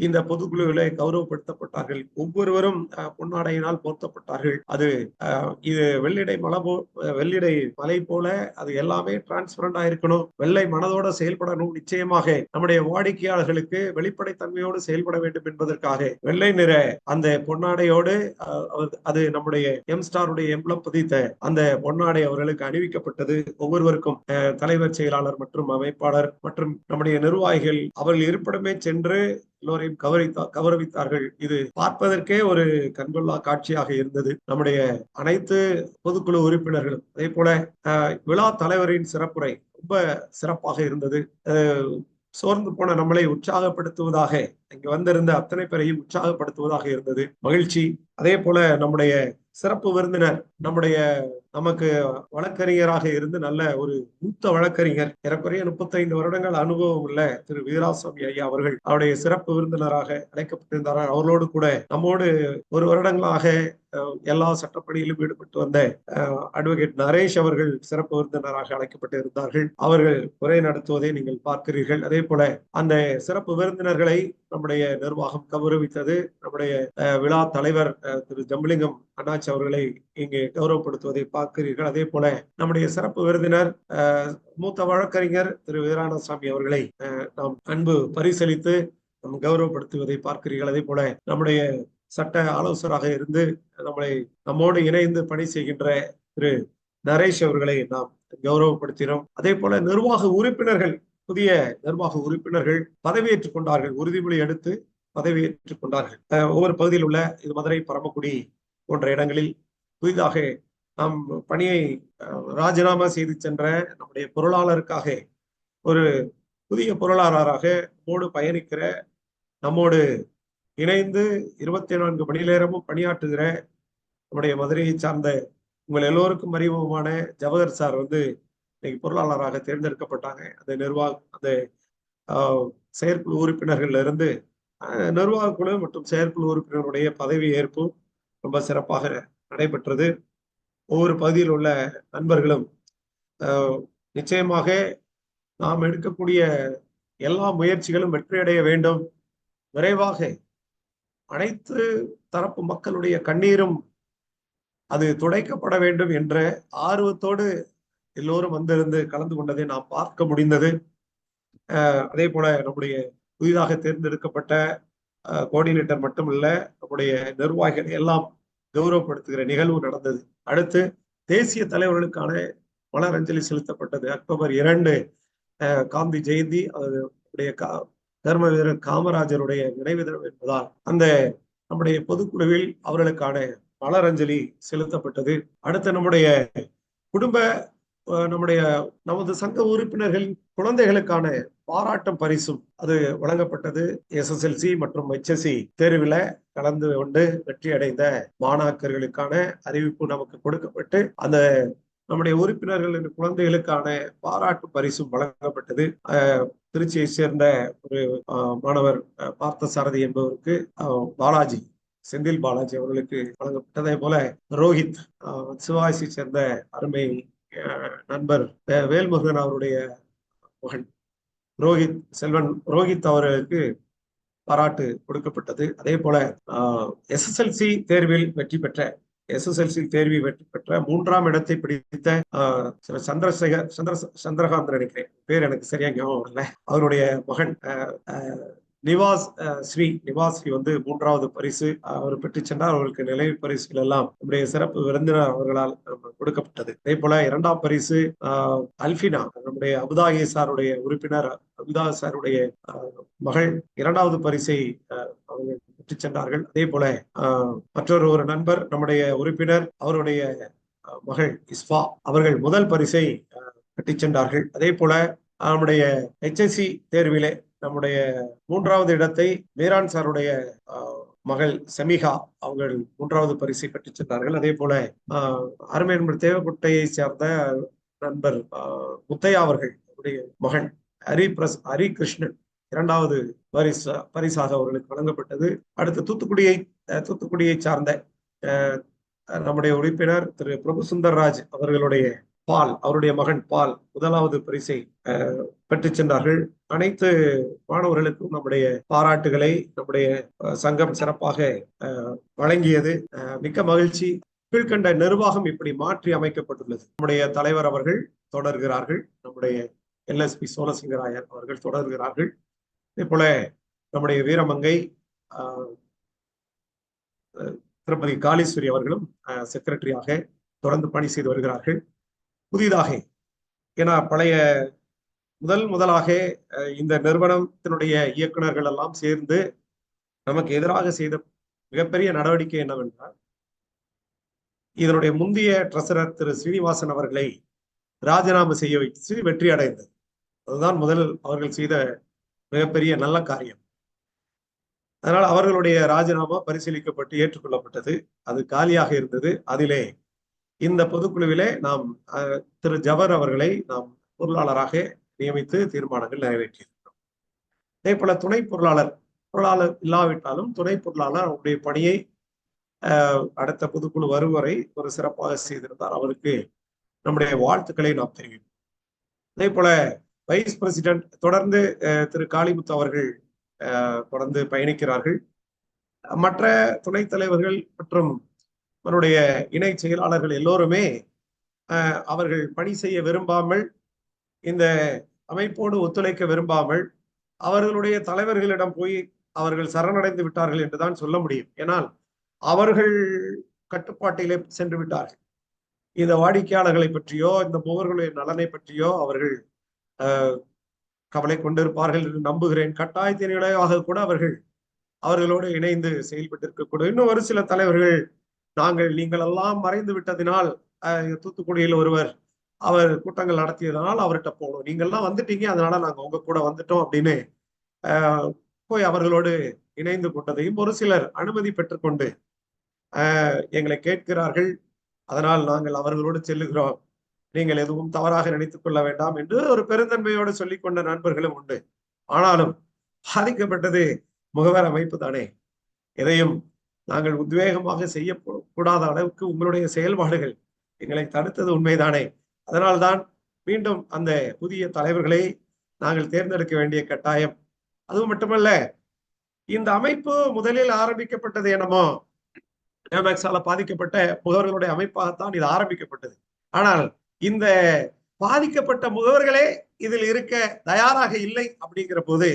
இந்த பொதுக்குழுவிலே கௌரவப்படுத்தப்பட்டார்கள். ஒவ்வொருவரும் பொன்னாடையினால் போர்த்தப்பட்டார்கள். இது வெள்ளிடை மலை போல அது எல்லாமே டிரான்ஸ்பரண்டா இருக்கணும், வெள்ளை மனதோட செயல்படணும். நிச்சயமாக நம்முடைய வாடிக்கையாளர்களுக்கு வெளிப்படைத்தன்மையோடு செயல்பட வேண்டும் என்பதற்காக வெள்ளை நிற அந்த பொன்னாடையோடு அது நம்முடைய எம்ஸ்டாருடைய எம்பளம் பதித்த அந்த பொன்னாடை அவர்களுக்கு அணிவிக்கப்பட்டது. ஒவ்வொருவருக்கும் தலைவர், செயலாளர் மற்றும் அமைப்பாளர் மற்றும் நம்முடைய நிர்வாகிகள் அவர்கள் இருப்பிடமே சென்று எல்லோரையும் கௌரவித்தார்கள். இது பார்ப்பதற்கே ஒரு கண்கொள்ளா காட்சியாக இருந்தது. நம்முடைய அனைத்து பொதுக்குழு உறுப்பினர்களும் அதே போல விழா தலைவரின் சிறப்புரை ரொம்ப சிறப்பாக இருந்தது. சோர்ந்து போன நம்மளை உற்சாகப்படுத்துவதாக, இங்க வந்திருந்த அத்தனை பேரையும் உற்சாகப்படுத்துவதாக இருந்தது. மகிழ்ச்சி. அதே போல நம்முடைய சிறப்பு விருந்தினர் நமக்கு வழக்கறிஞராக இருந்து நல்ல ஒரு மூத்த வழக்கறிஞர், ஏறக்குறைய 35 வருடங்கள் அனுபவம் உள்ள திரு வீராசாமி ஐயா அவர்கள் அவருடைய சிறப்பு விருந்தினராக அழைக்கப்பட்டிருந்தார்கள். அவர்களோடு கூட நம்மோடு 1 வருடங்களாக எல்லா சட்டப்பணியிலும் ஈடுபட்டு வந்த அட்வொகேட் நரேஷ் அவர்கள் சிறப்பு விருந்தினராக அழைக்கப்பட்டு இருந்தார்கள். அவர்கள் உரை நடத்துவதை நீங்கள் பார்க்கிறீர்கள். அதே போல அந்த சிறப்பு விருந்தினர்களை நம்முடைய நிர்வாகம் கௌரவித்தது. நம்முடைய விழா தலைவர் திரு ஜம்பலிங்கம் அண்ணாச்சி அவர்களை இங்கே கௌரவப்படுத்துவதை பார்க்கிறீர்கள். அதே போல நம்முடைய சிறப்பு விருந்தினர் மூத்த வழக்கறிஞர் திரு வீராணசாமி அவர்களை நாம் அன்பு பரிசளித்து கௌரவப்படுத்துவதை பார்க்கிறீர்கள். அதே போல நம்முடைய சட்ட ஆலோசகராக இருந்து நம்மோடு இணைந்து பணி செய்கின்ற திரு நரேஷ் அவர்களை நாம் கௌரவப்படுத்தினோம். அதே போல நிர்வாக உறுப்பினர்கள், புதிய நிர்வாக உறுப்பினர்கள் பதவியேற்றுக் கொண்டார்கள். உறுதிமொழி எடுத்து பதவியேற்றுக் கொண்டார்கள். ஒவ்வொரு பகுதியில் உள்ள இது மதுரை, பரமக்குடி போன்ற இடங்களில் புதிதாக நாம் பணியை ராஜினாமா செய்து சென்ற நம்முடைய பொருளாளருக்காக ஒரு புதிய பொருளாளராக நம்மோடு பயணிக்கிற, நம்மோடு இணைந்து 24 மணி நேரமும் பணியாற்றுகிற நம்முடைய மதுரையை சார்ந்த உங்கள் எல்லோருக்கும் அறிமுகமான ஜவஹர் சார் இன்னைக்கு பொருளாளராக தேர்ந்தெடுக்கப்பட்டாங்க. அந்த செயற்குழு உறுப்பினர்கள்ல இருந்து நிர்வாக குழு மற்றும் செயற்குழு உறுப்பினருடைய பதவி ஏற்பு ரொம்ப சிறப்பாக நடைபெற்றது. ஒவ்வொரு பகுதியில் உள்ள நண்பர்களும் நிச்சயமாக நாம் எடுக்கக்கூடிய எல்லா முயற்சிகளும் வெற்றியடைய வேண்டும், விரைவாக அனைத்து தரப்பு மக்களுடைய கண்ணீரும் அது துடைக்கப்பட வேண்டும் என்ற ஆர்வத்தோடு எல்லோரும் வந்திருந்து கலந்து கொண்டதை நாம் பார்க்க முடிந்தது. அதே போல நம்முடைய புதிதாக தேர்ந்தெடுக்கப்பட்ட கோஆர்டினேட்டர் மட்டுமல்ல, நம்முடைய நிர்வாகிகள் எல்லாம் கௌரவப்படுத்துகிற நிகழ்வு நடந்தது. அடுத்து தேசிய தலைவர்களுக்கான மலரஞ்சலி செலுத்தப்பட்டது. அக்டோபர் 2 காந்தி ஜெயந்தி, அதனுடைய தர்ம வீரர் காமராஜருடைய நினைவு தினம் என்பதால் அந்த நம்முடைய பொதுக்குழுவில் அவர்களுக்கான மலரஞ்சலி செலுத்தப்பட்டது. அடுத்து நம்முடைய நமது சங்க உறுப்பினர்களின் குழந்தைகளுக்கான பாராட்டும் பரிசும் அது வழங்கப்பட்டது. SSLC மற்றும் HSC தேர்வில் கலந்து கொண்டு வெற்றி அடைந்த மாணாக்கர்களுக்கான அறிவிப்பு நமக்கு கொடுக்கப்பட்டு அந்த நம்முடைய உறுப்பினர்களின் குழந்தைகளுக்கான பாராட்டு பரிசும் வழங்கப்பட்டது. திருச்சியை சேர்ந்த ஒரு மாணவர் பார்த்தசாரதி என்பவருக்கு பாலாஜி, செந்தில் பாலாஜி அவர்களுக்கு வழங்கப்பட்டதே போல ரோஹித், சிவாசி சேர்ந்த அருமை நண்பர் வேல்முருகன் அவருடைய மகன் ரோஹித் அவர்களுக்கு பாராட்டு கொடுக்கப்பட்டது. அதே போல SSLC தேர்வில் வெற்றி பெற்ற 3ஆம் இடத்தை பிடித்த சந்திரகாந்த் நினைக்கிறேன், பேர் எனக்கு சரியா ஞாபகம் வரல, அவருடைய மகன் நிவாஸ் ஸ்ரீ 3வது பரிசு அவர் பெற்று சென்றார். அவர்களுக்கு நினைவு பரிசுகள் எல்லாம் நம்முடைய சிறப்பு விருந்தினர் அவர்களால் கொடுக்கப்பட்டது. அதே போல 2ஆம் பரிசு அல்பினா, நம்முடைய அபுதாகி சாருடைய உறுப்பினர் அபுதா சாருடைய மகள் 2வது பரிசை அவர்கள் பெற்று சென்றார்கள். அதே போல மற்றொரு நண்பர் நம்முடைய உறுப்பினர் அவருடைய மகள் இஸ்பா அவர்கள் முதல் பரிசை பெற்றுச் சென்றார்கள். அதே போல நம்முடைய HSC தேர்விலே நம்முடைய 3வது இடத்தை மீரான் சாருடைய மகள் செமிகா அவர்கள் 3வது பரிசை பெற்றுச் சென்றார்கள். அதே போல அருமை நண்பர் தேவக்கோட்டையை சேர்ந்த நண்பர் முத்தையா அவர்கள் அவருடைய மகன் ஹரி கிருஷ்ணன் 2வது பரிசாக அவர்களுக்கு வழங்கப்பட்டது. அடுத்து தூத்துக்குடியை சார்ந்த நம்முடைய உறுப்பினர் திரு பிரபு சுந்தர்ராஜ் அவருடைய மகன் பால் 1வது பரிசை பெற்று சென்றார்கள். அனைத்து மாணவர்களுக்கும் நம்முடைய பாராட்டுகளை நம்முடைய சங்கம் சிறப்பாக வழங்கியது. மிக்க மகிழ்ச்சி. கீழ்கண்ட நிர்வாகம் இப்படி மாற்றி அமைக்கப்பட்டுள்ளது. நம்முடைய தலைவர் அவர்கள் தொடர்கிறார்கள், நம்முடைய LSP சோழசிங்கராயர் அவர்கள் தொடர்கிறார்கள். அதே போல நம்முடைய வீரமங்கை திருமதி காளீஸ்வரி அவர்களும் செக்ரட்டரியாக தொடர்ந்து பணி செய்து வருகிறார்கள். புதிதாக ஏன்னா முதலாக இந்த நிறுவனத்தினுடைய இயக்குநர்கள் எல்லாம் சேர்ந்து நமக்கு எதிராக செய்த மிகப்பெரிய நடவடிக்கை என்னவென்றால், இதனுடைய முந்தைய ட்ரெஸரர் திரு ஸ்ரீனிவாசன் அவர்களை ராஜினாமா செய்ய வைத்து வெற்றி அடைந்தது. அதுதான் அவர்கள் செய்த மிகப்பெரிய நல்ல காரியம். அதனால் அவர்களுடைய ராஜினாமா பரிசீலிக்கப்பட்டு ஏற்றுக்கொள்ளப்பட்டது. அது காலியாக இருந்தது. அதிலே இந்த பொதுக்குழுவிலே நாம் திரு ஜவர் அவர்களை நாம் பொருளாளராக நியமித்து தீர்மானங்கள் நிறைவேற்றியிருக்கிறோம். அதே போல துணை பொருளாளர் இல்லாவிட்டாலும் துணை பொருளாளர் அவருடைய பணியை அடுத்த பொதுக்குழு வரும் வரை ஒரு சிறப்பாக செய்திருந்தார். அவருக்கு நம்முடைய வாழ்த்துக்களை நாம் தெரிவிப்போம். அதே போல வைஸ் பிரசிடென்ட் தொடர்ந்து திரு காளிமுத்து அவர்கள் தொடர்ந்து பயணிக்கிறார்கள். மற்ற துணைத் தலைவர்கள் மற்றும் அவருடைய இணை செயலாளர்கள் எல்லோருமே அவர்கள் பணி செய்ய விரும்பாமல், இந்த அமைப்போடு ஒத்துழைக்க விரும்பாமல் அவர்களுடைய தலைவர்களிடம் போய் அவர்கள் சரணடைந்து விட்டார்கள் என்றுதான் சொல்ல முடியும். ஏனால் அவர்கள் கட்டுப்பாட்டிலே சென்று விட்டார்கள். இந்த வாடிக்கையாளர்களை பற்றியோ இந்த முகவர்களுடைய நலனை பற்றியோ அவர்கள் கவலை கொண்டிருப்பார்கள் என்று நம்புகிறேன். கட்டாயத்தின் விளைவாக கூட அவர்களோடு இணைந்து செயல்பட்டிருக்கக்கூடும். இன்னும் ஒரு சில தலைவர்கள் நீங்கள் எல்லாம் மறைந்து விட்டதினால், தூத்துக்குடியில் ஒருவர் அவர் கூட்டங்கள் நடத்தியதனால் அவர்கிட்ட போகணும், நீங்கள்லாம் வந்துட்டீங்க அதனால நாங்க உங்க கூட வந்துட்டோம் அப்படின்னு போய் அவர்களோடு இணைந்து கொண்டதையும் ஒரு சிலர் அனுமதி பெற்றுக்கொண்டு எங்களை கேட்கிறார்கள், அதனால் நாங்கள் அவர்களோடு செல்லுகிறோம், நீங்கள் எதுவும் தவறாக நினைத்துக் கொள்ள வேண்டாம் என்று ஒரு பெருந்தன்மையோடு சொல்லிக் கொண்ட நண்பர்களும் உண்டு. ஆனாலும் பாதிக்கப்பட்டது முகவர் அமைப்பு தானே. எதையும் நாங்கள் உத்வேகமாக செய்யக்கூடாத அளவுக்கு உங்களுடைய செயல்பாடுகள் எங்களை தடுத்தது உண்மைதானே. அதனால்தான் மீண்டும் அந்த புதிய தலைவர்களை நாங்கள் தேர்ந்தெடுக்க வேண்டிய கட்டாயம். அது மட்டுமல்ல, இந்த அமைப்பு முதலில் ஆரம்பிக்கப்பட்டது என்னமோ ஏமேக்ஸால பாதிக்கப்பட்ட முகவர்களுடைய அமைப்பாகத்தான் இது ஆரம்பிக்கப்பட்டது. ஆனால் இந்த பாதிக்கப்பட்ட முகவர்களே இதில் இருக்க தயாராக இல்லை அப்படிங்கிற போது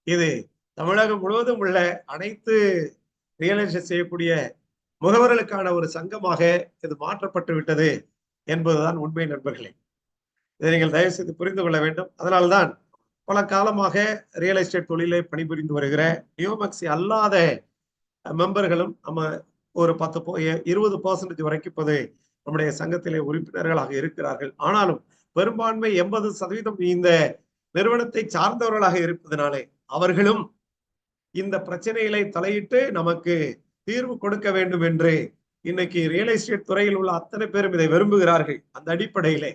இது தமிழகம் முழுவதும் உள்ள அனைத்து ரியல் எஸ்டேட் செய்யக்கூடிய முகவர்களுக்கான ஒரு சங்கமாக இது மாற்றப்பட்டு விட்டது என்பதுதான் உண்மை நண்பர்களே. இதை நீங்கள் தயவு செய்து புரிந்து கொள்ள வேண்டும். அதனால்தான் பல காலமாக ரியல் எஸ்டேட் தொழிலை பணிபுரிந்து வருகிற நியோமேக்ஸ் அல்லாத மெம்பர்களும் நம்ம ஒரு 20% வரைக்கும் இப்போது நம்முடைய சங்கத்திலே உறுப்பினர்களாக இருக்கிறார்கள். ஆனாலும் பெரும்பான்மை 80% இந்த நிறுவனத்தை சார்ந்தவர்களாக இருப்பதனாலே அவர்களும் இந்த பிரச்சனைகளை தலையிட்டு நமக்கு தீர்வு கொடுக்க வேண்டும் என்று இன்னைக்கு ரியல் எஸ்டேட் துறையில் உள்ள அத்தனை பேரும் இதை விரும்புகிறார்கள். அந்த அடிப்படையிலே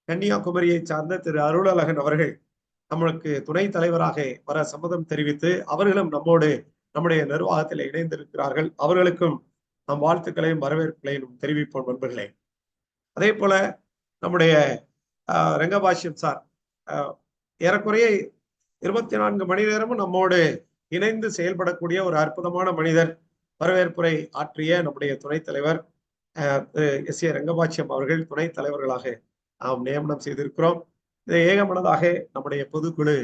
கன்னியாகுமரியை சார்ந்த திரு அருளழகன் அவர்கள் நம்மளுக்கு துணை தலைவராக வர சம்மதம் தெரிவித்து அவர்களும் நம்மோடு நம்முடைய நிர்வாகத்தில் இணைந்திருக்கிறார்கள். அவர்களுக்கும் நம் வாழ்த்துக்களையும் வரவேற்புகளையும் தெரிவிப்போம் நண்பர்களே. அதே போல நம்முடைய ரங்கபாஷ்யம் சார் ஏறக்குறைய 24 மணி நேரமும் நம்மோடு இணைந்து செயல்படக்கூடிய ஒரு அற்புதமான மனிதர். வரவேற்புரை ஆற்றிய நம்முடைய துணைத் தலைவர் SA ரங்கபாஷ்யம் அவர்கள் துணைத் தலைவர்களாக நாம் நியமனம் செய்திருக்கிறோம். இதை ஏகமனதாக நம்முடைய பொதுக்குழு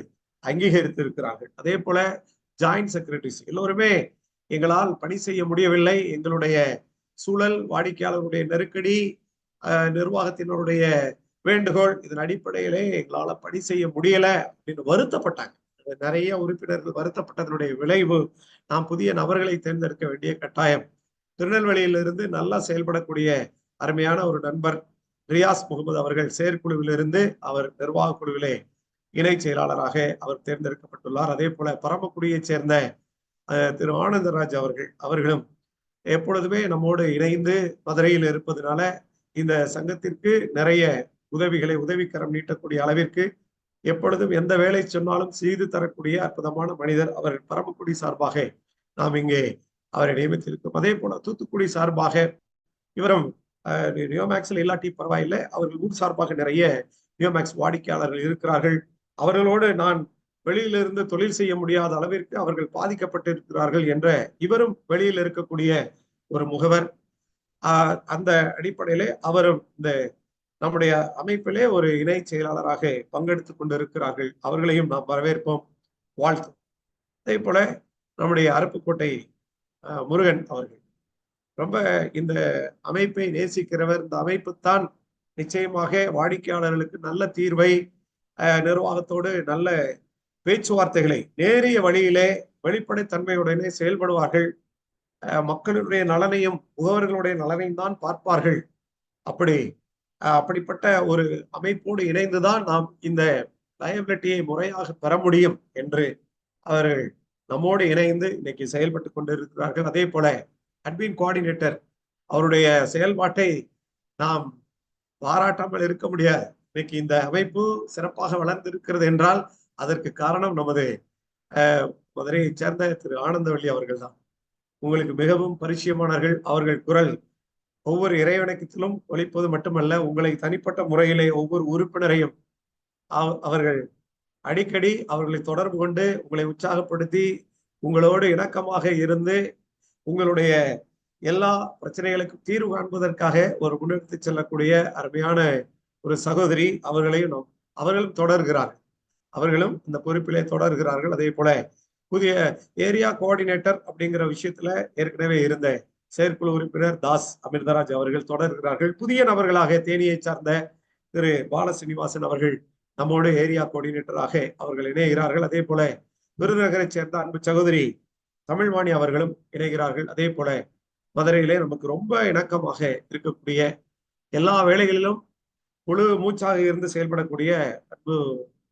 அங்கீகரித்து இருக்கிறார்கள். அதே போல ஜாயிண்ட் செக்ரட்டரிஸ் எல்லோருமே எங்களால் பணி செய்ய முடியவில்லை, எங்களுடைய சூழல், வாடிக்கையாளருடைய நெருக்கடி, நிர்வாகத்தினருடைய வேண்டுகோள், இதன் அடிப்படையிலே எங்களால பணி செய்ய முடியல அப்படின்னு வருத்தப்பட்டாங்க. நிறைய உறுப்பினர்கள் வருத்தப்பட்டதனுடைய விளைவு நாம் புதிய நபர்களை தேர்ந்தெடுக்க வேண்டிய கட்டாயம். திருநெல்வேலியிலிருந்து நல்லா செயல்படக்கூடிய அருமையான ஒரு நண்பர் ரியாஸ் முகமது அவர்கள் செயற்குழுவிலிருந்து அவர் நிர்வாக குழுவிலே இணை செயலாளராக அவர் தேர்ந்தெடுக்கப்பட்டுள்ளார். அதே போல பரமக்குடியைச் சேர்ந்த திரு ஆனந்தராஜ் அவர்களும் எப்பொழுதுமே நம்மோடு இணைந்து மதுரையில் இருப்பதனால இந்த சங்கத்திற்கு நிறைய உதவிக்கரம் நீட்டக்கூடிய அளவிற்கு எப்பொழுதும் எந்த வேலை சொன்னாலும் செய்து தரக்கூடிய அற்புதமான மனிதர். அவர் பரமக்குடி சார்பாக நாம் இங்கே அவரை நியமித்திருக்கிறோம். அதே போல தூத்துக்குடி சார்பாக இவரும் நியோமேக்ஸில் இல்லாட்டி பரவாயில்லை, அவர்கள் ஊர் சார்பாக நிறைய நியோமேக்ஸ் வாடிக்கையாளர்கள் இருக்கிறார்கள். அவர்களோடு நான் வெளியிலிருந்து தொழில் செய்ய முடியாத அளவிற்கு அவர்கள் பாதிக்கப்பட்டிருக்கிறார்கள் என்ற இவரும் வெளியில் இருக்கக்கூடிய ஒரு முகவர். அந்த அடிப்படையிலே அவரும் இந்த நம்முடைய அமைப்பிலே ஒரு இணை செயலாளராக பங்கெடுத்துக் கொண்டிருக்கிறார்கள். அவர்களையும் நாம் வரவேற்போம், வாழ்த்தும். அதே போல நம்முடைய அருப்புக்கோட்டை முருகன் அவர்கள் ரொம்ப இந்த அமைப்பை நேசிக்கிறவர். இந்த அமைப்பு தான் நிச்சயமாக வாடிக்கையாளர்களுக்கு நல்ல தீர்வை, நிர்வாகத்தோடு நல்ல பேச்சுவார்த்தைகளை நேரிய வழியிலே வெளிப்படைத்தன்மையுடனே செயல்படுவார்கள். மக்களுடைய நலனையும் முகவர்களுடைய நலனையும் தான் பார்ப்பார்கள். அப்படிப்பட்ட ஒரு அமைப்போடு இணைந்துதான் நாம் இந்த லயபிலிட்டியை முறையாக பெற முடியும் என்று அவர்கள் நம்மோடு இணைந்து இன்னைக்கு செயல்பட்டு கொண்டிருக்கிறார்கள். அதே போல அட்மின் கோஆர்டினேட்டர் அவருடைய செயல்பாட்டை நாம் பாராட்டாமல் இருக்க முடியாது. இன்னைக்கு இந்த அமைப்பு சிறப்பாக வளர்ந்திருக்கிறது என்றால் அதற்கு காரணம் நமது மதுரையை சேர்ந்த திரு ஆனந்தவள்ளி அவர்கள் தான். உங்களுக்கு மிகவும் பரிச்சயமானவர்கள். அவர்கள் குரல் ஒவ்வொரு இறைவணக்கத்திலும் ஒலிப்பது மட்டுமல்ல, உங்களை தனிப்பட்ட முறையிலே ஒவ்வொரு உறுப்பினரையும் அவர்கள் அடிக்கடி அவர்களை தொடர்பு கொண்டு உங்களை உற்சாகப்படுத்தி உங்களோடு இணக்கமாக இருந்து உங்களுடைய எல்லா பிரச்சனைகளுக்கும் தீர்வு காண்பதற்காக ஒரு முன்னெடுத்து செல்லக்கூடிய அருமையான ஒரு சகோதரி. அவர்களும் தொடர்கிறார்கள், அவர்களும் இந்த பொறுப்பிலே தொடர்கிறார்கள். அதே போல புதிய ஏரியா கோஆர்டினேட்டர் அப்படிங்கிற விஷயத்துல ஏற்கனவே இருந்த செயற்குழு உறுப்பினர் தாஸ் அமிர்தராஜ் அவர்கள் தொடர்கிறார்கள். புதிய நபர்களாக தேனியை சார்ந்த திரு பாலசீனிவாசன் அவர்கள் நம்மோடு ஏரியா கோஆர்டினேட்டராக அவர்கள் இணைகிறார்கள். அதே போல விருதுநகரை சேர்ந்த அன்பு சகோதரி தமிழ்வாணி அவர்களும் இணைகிறார்கள். அதே போல மதுரையிலே நமக்கு ரொம்ப இணக்கமாக இருக்கக்கூடிய எல்லா வேளைகளிலும் முழு மூச்சாக இருந்து செயல்படக்கூடிய அன்பு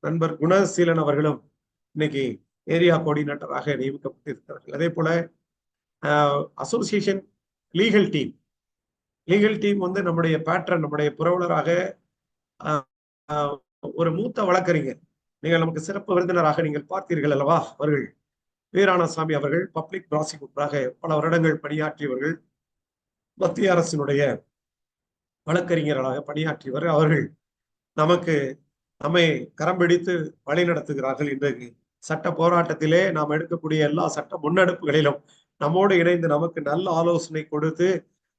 நண்பர் குணசீலன் அவர்களும் இன்னைக்கு ஏரியா கோஆர்டினேட்டராக நியமிக்கப்பட்டிருக்கிறார்கள். அதே போல அசோசியேஷன் லீகல் டீம் வந்து நம்முடைய பேட்ரன், நம்முடைய புரவலராக ஒரு மூத்த வழக்கறிஞர், நீங்கள் நமக்கு சிறப்பு விருந்தினராக நீங்கள் பார்த்தீர்கள் அல்லவா, அவர்கள் வீராணசாமி அவர்கள் பப்ளிக் ப்ராசிக்யூட்டராக பல வருடங்கள் பணியாற்றியவர்கள், மத்திய அரசினுடைய வழக்கறிஞர்களாக பணியாற்றியவர். அவர்கள் நம்மை கரம் பிடித்து வழி நடத்துகிறார்கள். இன்றைக்கு சட்ட போராட்டத்திலே நாம் எடுக்கக்கூடிய எல்லா சட்ட முன்னெடுப்புகளிலும் நம்மோடு இணைந்து நமக்கு நல்ல ஆலோசனை கொடுத்து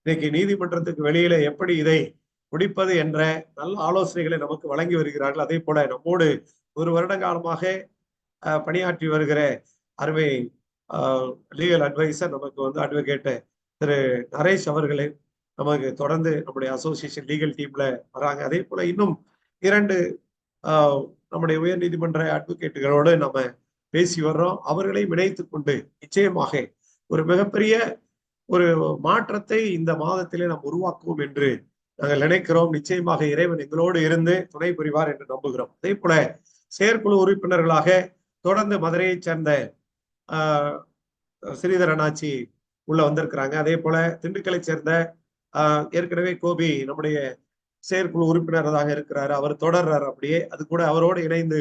இன்னைக்கு நீதிமன்றத்துக்கு வெளியில எப்படி இதை முடிப்பது என்ற நல்ல ஆலோசனைகளை நமக்கு வழங்கி வருகிறார்கள். அதே போல நம்மோடு ஒரு வருட காலமாக பணியாற்றி வருகிற அருமை லீகல் அட்வைசர் நமக்கு வந்து அட்வொகேட் திரு நரேஷ் அவர்களே நமக்கு தொடர்ந்து நம்முடைய அசோசியேஷன் லீகல் டீம்ல வராங்க. அதே போல இன்னும் 2 நம்முடைய உயர் நீதிமன்ற அட்வொகேட்டுகளோடு நம்ம பேசி வர்றோம். அவர்களை இணைத்துக் கொண்டு நிச்சயமாக ஒரு மிகப்பெரிய ஒரு மாற்றத்தை இந்த மாதத்திலே நாம் உருவாக்குவோம் என்று நாங்கள் நினைக்கிறோம். நிச்சயமாக இறைவன் எங்களோடு இருந்து துணை புரிவார் என்று நம்புகிறோம். அதே போல செயற்குழு உறுப்பினர்களாக தொடர்ந்து மதுரையை சேர்ந்த ஸ்ரீதரனாச்சி உள்ள வந்திருக்கிறாங்க. அதே போல திண்டுக்கலை சேர்ந்த ஏற்கனவே கோபி நம்முடைய செயற்குழு உறுப்பினராக இருக்கிறாரு, அவர் தொடர்றாரு. அப்படியே அது கூட அவரோடு இணைந்து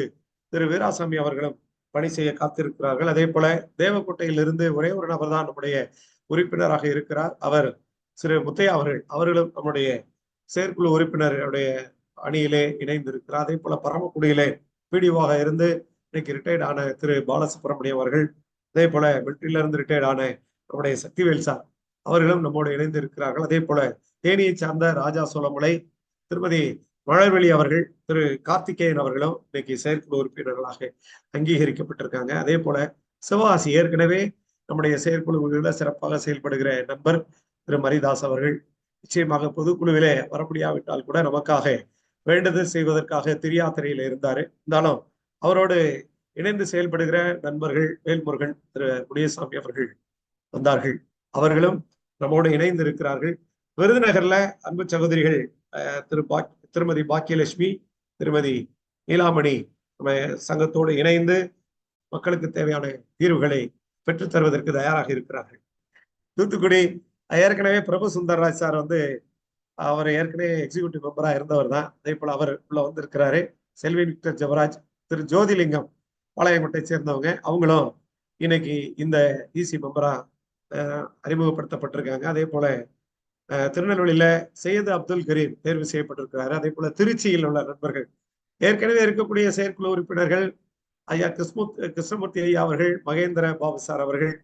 திரு வீராசாமி அவர்களும் பணி செய்ய காத்திருக்கிறார்கள். அதே போல தேவக்கோட்டையிலிருந்து ஒரே ஒரு நபர் தான் நம்முடைய உறுப்பினராக இருக்கிறார், அவர் திரு முத்தையா அவர்களும் நம்முடைய செயற்குழு உறுப்பினருடைய அணியிலே இணைந்திருக்கிறார். அதே போல பரமக்குடியிலே பிடிஓவாக இருந்து இன்னைக்கு ரிட்டையர்ட் ஆன திரு பாலசுப்ரமணியம் அவர்கள், அதே போல மிலிட்டரியில இருந்து ரிட்டையர்ட் ஆன நம்முடைய சக்திவேல் சார் அவர்களும் நம்மோடு இணைந்து இருக்கிறார்கள். அதே போல தேனியை சார்ந்த ராஜா சோழமலை, திருமதி மலர்வெளி அவர்கள், திரு கார்த்திகேயன் அவர்களும் இன்னைக்கு செயற்குழு உறுப்பினர்களாக அங்கீகரிக்கப்பட்டிருக்காங்க. அதே போல சிவகாசி ஏற்கனவே நம்முடைய செயற்குழுவில சிறப்பாக செயல்படுகிற நண்பர் திரு மரிதாஸ் அவர்கள் நிச்சயமாக பொதுக்குழுவிலே வர முடியாவிட்டால் கூட நமக்காக வேண்டுதல் செய்வதற்காக திரியாத்திரையில இருந்தாரு. இருந்தாலும் அவரோடு இணைந்து செயல்படுகிற நண்பர்கள் வேல்முருகன், திரு முனியசாமி அவர்கள் வந்தார்கள். அவர்களும் நம்மோடு இணைந்து இருக்கிறார்கள். விருதுநகர்ல அன்பு சகோதரிகள் திருமதி பாக்கியலட்சுமி, திருமதி நீலாமணி நம்ம சங்கத்தோடு இணைந்து மக்களுக்கு தேவையான தீர்வுகளை பெற்றுத் தருவதற்கு தயாராக இருக்கிறார்கள். தூத்துக்குடி ஏற்கனவே பிரபு சுந்தர்ராஜ் சார் அவர் ஏற்கனவே எக்ஸிகியூட்டிவ் மெம்பரா இருந்தவர் தான். அதே போல அவர் உள்ள வந்திருக்கிறாரு. செல்வி விக்டர் ஜெவராஜ், திரு ஜோதிலிங்கம் பாளையங்கோட்டை சேர்ந்தவங்க, அவங்களும் இன்னைக்கு இந்த இசி மெம்பரா அறிமுகப்படுத்தப்பட்டிருக்காங்க. அதே போல திருநெல்வேலியில சையது அப்துல் கரீம் தேர்வு செய்யப்பட்டிருக்கிறாரு. அதே போல திருச்சியில் உள்ள நண்பர்கள், ஏற்கனவே இருக்கக்கூடிய செயற்குழு உறுப்பினர்கள் ஐயா கிருஷ்ணமூர்த்தி ஐயா அவர்கள், மகேந்திர பாபு சார் அவர்கள்,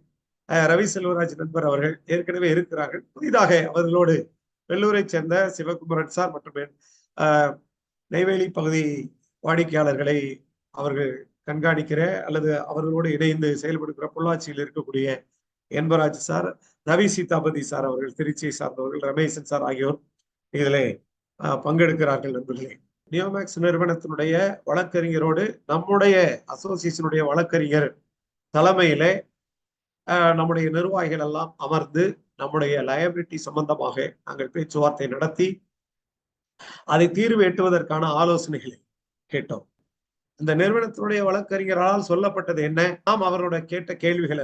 ரவி செல்வராஜ் நண்பர் அவர்கள் ஏற்கனவே இருக்கிறார்கள். புதிதாக அவர்களோடு வெள்ளூரை சேர்ந்த சிவகுமரன் சார் மற்றும் நெய்வேலி பகுதி வாடிக்கையாளர்களை அவர்கள் கண்காணிக்கிற அல்லது அவர்களோடு இணைந்து செயல்படுகிற பொள்ளாச்சியில் இருக்கக்கூடிய என்பராஜ் சார், ரவி சீதாபதி சார் அவர்கள் திருச்சியை சார்ந்தவர்கள், ரமேசன் சார் ஆகியோர் இதில் பங்கெடுக்கிறார்கள். நண்பர்களே, நியோமேக்ஸ் நிறுவனத்தினுடைய வழக்கறிஞரோடு நம்முடைய அசோசியேஷனுடைய வழக்கறிஞர் தலைமையிலே நம்முடைய நிர்வாகிகள் எல்லாம் அமர்ந்து நம்முடைய லயபிலிட்டி சம்பந்தமாக நாங்கள் பேச்சுவார்த்தை நடத்தி அதை தீர்வு எட்டுவதற்கான ஆலோசனைகளை கேட்டோம். இந்த நிறுவனத்தினுடைய வழக்கறிஞரால் சொல்லப்பட்டது என்ன, நாம் அவர்களுடைய கேட்ட கேள்விகள்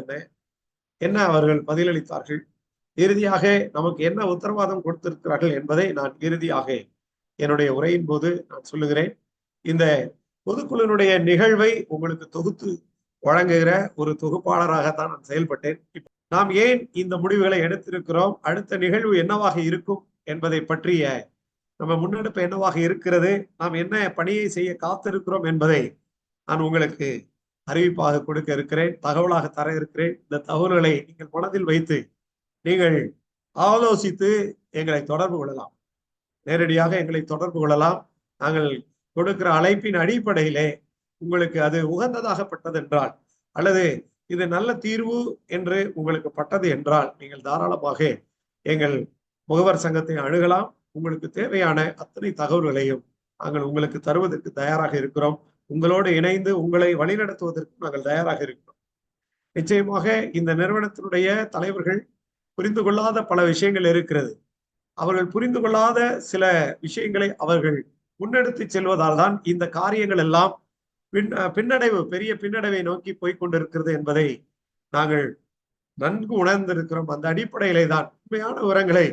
என்ன அவர்கள் பதிலளித்தார்கள், இறுதியாக நமக்கு என்ன உத்தரவாதம் கொடுத்திருக்கிறார்கள் என்பதை நான் இறுதியாக என்னுடைய உரையின் போது நான் சொல்லுகிறேன். இந்த பொதுக்குழுவினுடைய நிகழ்வை உங்களுக்கு தொகுத்து வழங்குகிற ஒரு தொகுப்பாளராகத்தான் நான் செயல்பட்டேன். நாம் ஏன் இந்த முடிவுகளை எடுத்திருக்கிறோம், அடுத்த நிகழ்வு என்னவாக இருக்கும் என்பதை பற்றிய நம்ம முன்னெடுப்பு என்னவாக இருக்கிறது, நாம் என்ன பணியை செய்ய காத்திருக்கிறோம் என்பதை நான் உங்களுக்கு அறிவிப்பாக கொடுக்க இருக்கிறேன், தகவலாக தர இருக்கிறேன். இந்த தகவல்களை நீங்கள் மனதில் வைத்து நீங்கள் ஆலோசித்து எங்களை தொடர்பு கொள்ளலாம், நேரடியாக எங்களை தொடர்பு கொள்ளலாம். நாங்கள் கொடுக்கிற அழைப்பின் அடிப்படையிலே உங்களுக்கு அது உகந்ததாகப்பட்டது என்றால் அல்லது இது நல்ல தீர்வு என்று உங்களுக்கு பட்டது என்றால் நீங்கள் தாராளமாக எங்கள் முகவர் சங்கத்தை அணுகலாம். உங்களுக்கு தேவையான அத்தனை தகவல்களையும் நாங்கள் உங்களுக்கு தருவதற்கு தயாராக இருக்கிறோம். உங்களோடு இணைந்து உங்களை வழிநடத்துவதற்கு நாங்கள் தயாராக இருக்கிறோம். நிச்சயமாக இந்த நிறுவனத்தினுடைய தலைவர்கள் புரிந்து கொள்ளாத பல விஷயங்கள் இருக்கிறது. அவர்கள் புரிந்து கொள்ளாத சில விஷயங்களை அவர்கள் முன்னெடுத்து செல்வதால் தான் இந்த காரியங்கள் எல்லாம் பின்னடைவு, பெரிய பின்னடைவை நோக்கி போய்கொண்டிருக்கிறது என்பதை நாங்கள் நன்கு உணர்ந்திருக்கிறோம். அந்த அடிப்படையிலே தான் உண்மையான விவரங்களை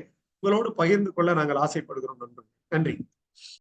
உங்களோடு பகிர்ந்து கொள்ள நாங்கள் ஆசைப்படுகிறோம். நன்றி.